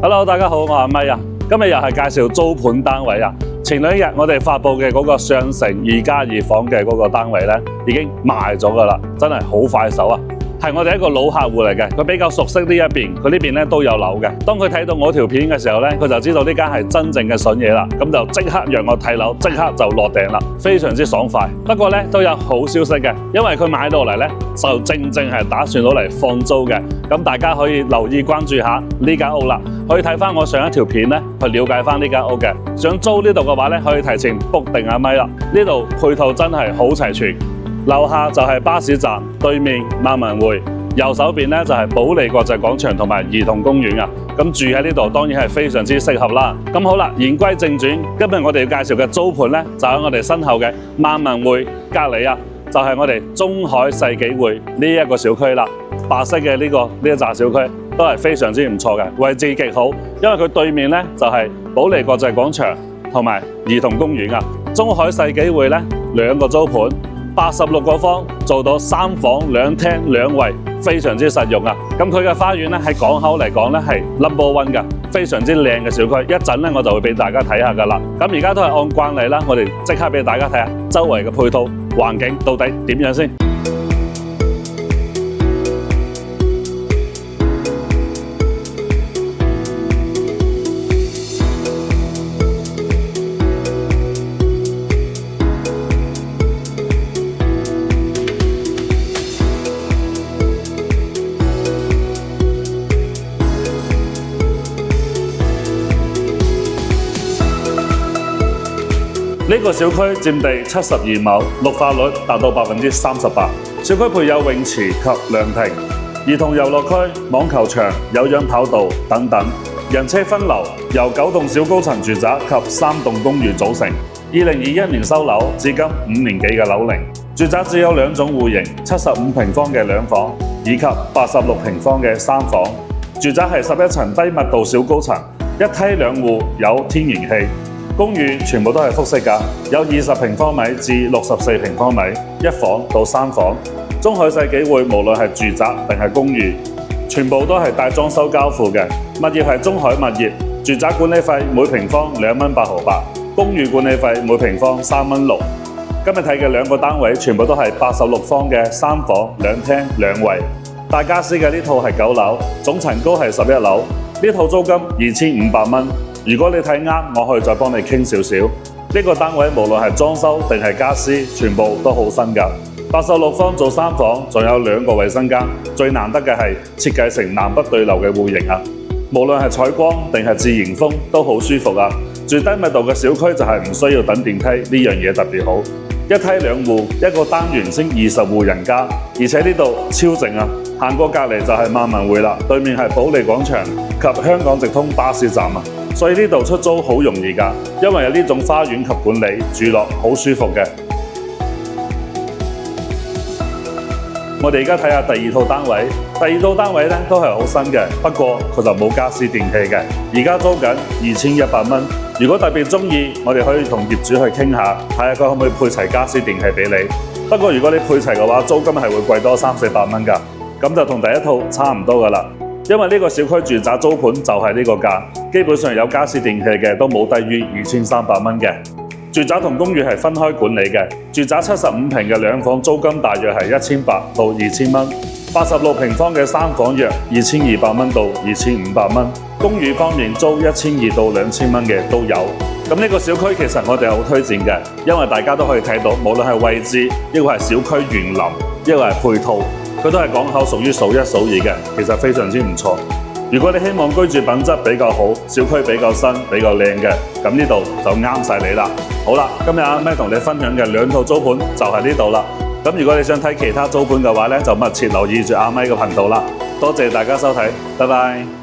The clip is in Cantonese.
Hello， 大家好，我係阿咪啊。今日又係介紹租盤單位啊。前兩日我哋發佈嘅嗰個上城2+2房嘅嗰個單位咧，已經賣咗㗎啦，真係好快手啊！係我哋一個老客戶嚟嘅，佢比較熟悉呢一邊，佢呢邊咧都有樓嘅。當佢睇到我條片嘅時候咧，佢就知道呢間係真正嘅筍嘢啦，咁就即刻讓我睇樓，即刻就落訂啦，非常之爽快。不過咧都有好消息嘅，因為佢買到嚟咧就正係打算攞嚟放租嘅。咁大家可以留意關注下呢間屋啦，可以睇翻我上一條片咧去了解翻呢間屋嘅。想租呢度嘅話咧，可以提前 book 定阿咪啦。呢度配套真係好齊全。樓下就係巴士站，對面萬文匯，右手邊咧就係保利國際廣場同埋兒童公園啊。咁住喺呢度當然係非常之適合啦。咁好啦，言歸正傳，今日我哋要介紹嘅租盤咧就喺我哋身後嘅萬文匯隔離啊，就係我哋中海世紀匯呢一個小區啦。白色嘅呢一紮小區都係非常之唔錯嘅，位置極好，因為佢對面咧就係保利國際廣場同埋兒童公園啊。中海世紀匯咧兩個租盤。86個方做到3房2廳2衛，非常之實用啊！咁佢嘅花園咧喺港口嚟講咧係 No.1 嘅，非常之靚嘅小區。一陣咧我就會俾大家睇下噶啦。咁而家都係按慣例啦，我哋即刻俾大家睇下周圍嘅配套環境到底點樣先。呢個小區佔地72畝，綠化率達到38%。小區配有泳池及涼亭、兒童遊樂區、網球場、有氧跑道等等。人車分流，由9棟小高層住宅及3棟公寓組成。2021年收樓，至今5年幾嘅樓齡。住宅只有2種戶型，75平方嘅2房，以及86平方嘅3房。住宅係11層低密度小高層，一梯兩戶，有天然氣。公寓全部都係複式㗎，有20平方米至64平方米，1房到3房。中海世紀匯無論係住宅定係公寓，全部都係帶裝修交付嘅。物業係中海物業，住宅管理費每平方2蚊8毫8，公寓管理費每平方3蚊6。今日睇嘅兩個單位全部都係86方嘅3房2廳2衛。大家私嘅呢套係9樓，總層高係11樓，呢套租金2500蚊。如果你睇啱，我可以再幫你傾少少。呢個單位無論係裝修定係家私，全部都好新㗎。86方做3房，仲有2個衛生間。最難得嘅係設計成南北對流嘅戶型啊！無論係採光定係自然風都好舒服啊！住低密度嘅小區就係唔需要等電梯，呢樣嘢特別好。一梯兩戶，一個單元先20戶人家，而且呢度超靜啊！行過隔離就係萬文匯啦，對面係保利廣場及香港直通巴士站啊！所以呢度出租好容易㗎，因為有呢種花園及管理，住落好舒服嘅。我哋而家睇下第二套單位，第二套單位咧都係好新嘅，不過佢就冇家私電器嘅。而家租緊2100蚊。如果特別中意，我哋可以同業主去傾下，睇下佢可唔可以配齊家私電器俾你。不過如果你配齊嘅話，租金係會貴多300-400蚊㗎，咁就同第一套差唔多㗎啦。因為呢個小區住宅租盤就係呢個價，基本上有家私電器嘅都冇低於2300蚊嘅。住宅同公寓係分開管理嘅，住宅75平嘅2房租金大約係1800到2000蚊，86平方嘅3房約2200蚊到2500蚊。公寓方面租1200到2000蚊嘅都有。咁呢個小區其實我哋係好推薦嘅，因為大家都可以睇到，無論係位置，亦或係小區園林，亦或係配套。佢都係港口屬於數1數2嘅，其實非常之唔錯。如果你希望居住品質比較好，小區比較新、比較靚嘅，咁呢度就啱晒你啦。好啦，今日阿咪同你分享嘅2套租盤就係呢度啦。咁如果你想睇其他租盤嘅話咧，就密切留意住阿咪嘅頻道啦。多謝大家收睇，拜拜。